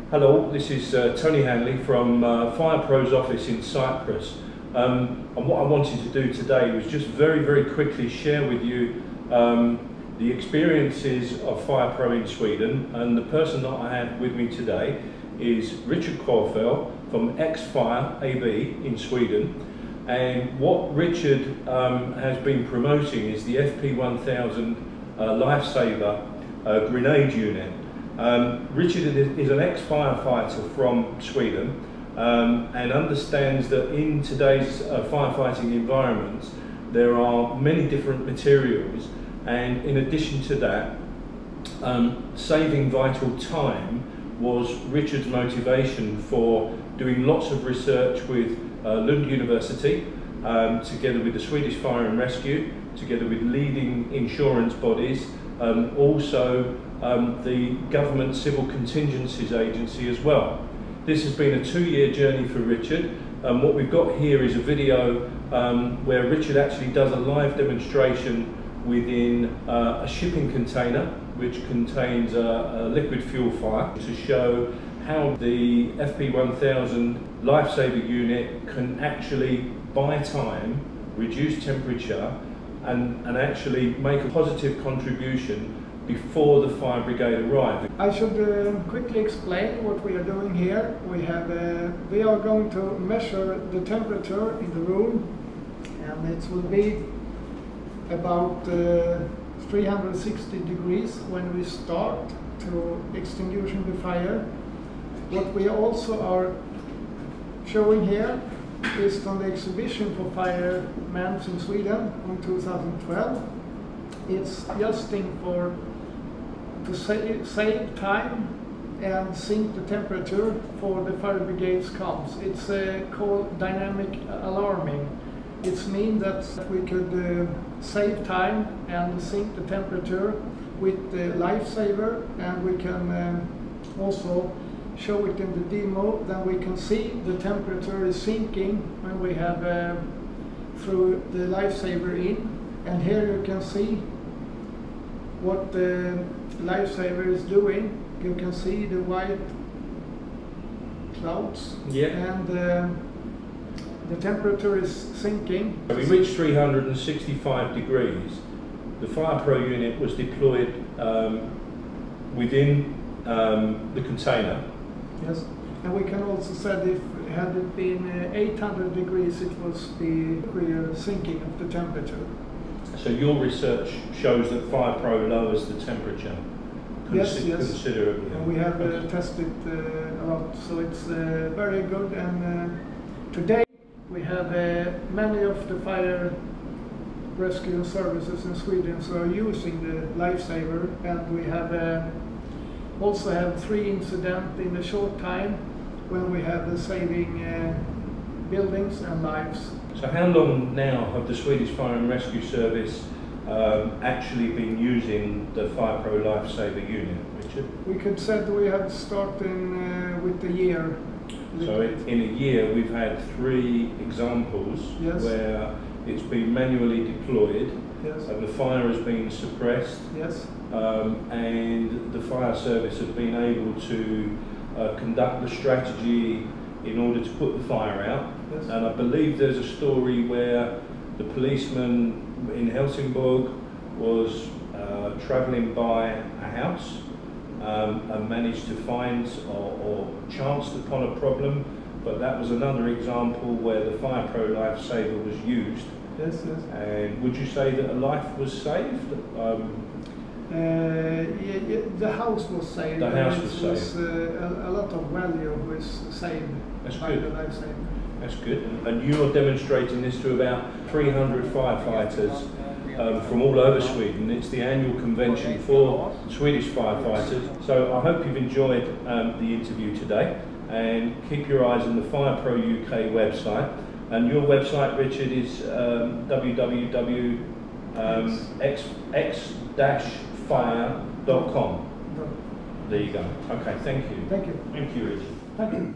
Hello, this is Tony Hanley from FirePro's office in Cyprus. And what I wanted to do today was just very quickly share with you the experiences of FirePro in Sweden. And the person that I have with me today is Richard Korfel from Fire AB in Sweden. And what Richard has been promoting is the FP1000 Lifesaver grenade unit. Richard is an ex-firefighter from Sweden and understands that in today's firefighting environments there are many different materials, and in addition to that, saving vital time was Richard's motivation for doing lots of research with Lund University, together with the Swedish Fire and Rescue, together with leading insurance bodies, also the Government Civil Contingencies Agency as well. This has been a 2-year journey for Richard. What we've got here is a video where Richard actually does a live demonstration within a shipping container which contains a liquid fuel fire, to show how the FP1000 Lifesaver unit can actually buy time, reduce temperature, and actually make a positive contribution before the fire brigade arrive. I should quickly explain what we are doing here. We are going to measure the temperature in the room, and it will be about 360 degrees when we start to extinguishing the fire. What we also are showing here is on the exhibition for firemen in Sweden in 2012. It's just to save time and sync the temperature for the fire brigades comes. It's called dynamic alarming. It means that we could save time and sync the temperature with the Lifesaver, and we can also show it in the demo. Then we can see the temperature is sinking when we have through the Lifesaver in, and here you can see what the Lifesaver is doing. You can see the white clouds, and the temperature is sinking. We reached 365 degrees. The FirePro unit was deployed within the container. Yes, and we can also say if had it been 800 degrees, it was the sinking of the temperature. So your research shows that FirePro lowers the temperature considerably. And we have tested a lot, so it's very good. And today we have many of the fire rescue services in Sweden so are using the Lifesaver, and we have also have 3 incidents in a short time when we have saving buildings and lives. So how long now have the Swedish Fire and Rescue Service actually been using the FirePro Lifesaver unit, Richard? We could say that we have started with the year. So in a year we've had 3 examples where it's been manually deployed, and the fire has been suppressed, and the fire service have been able to conduct the strategy in order to put the fire out. And I believe there's a story where the policeman in Helsingborg was travelling by a house and managed to find or chanced upon a problem, but that was another example where the FirePro Lifesaver was used. And would you say that a life was saved? The house was saved. The house was saved. A lot of value was saved by the Lifesaver. That's good. And you're demonstrating this to about 300 firefighters from all over Sweden. It's the annual convention for Swedish firefighters. So I hope you've enjoyed the interview today, and keep your eyes on the FirePro UK website. And your website, Richard, is www.x-fire.com. There you go. Okay, thank you. Thank you. Thank you, Richard. Thank you.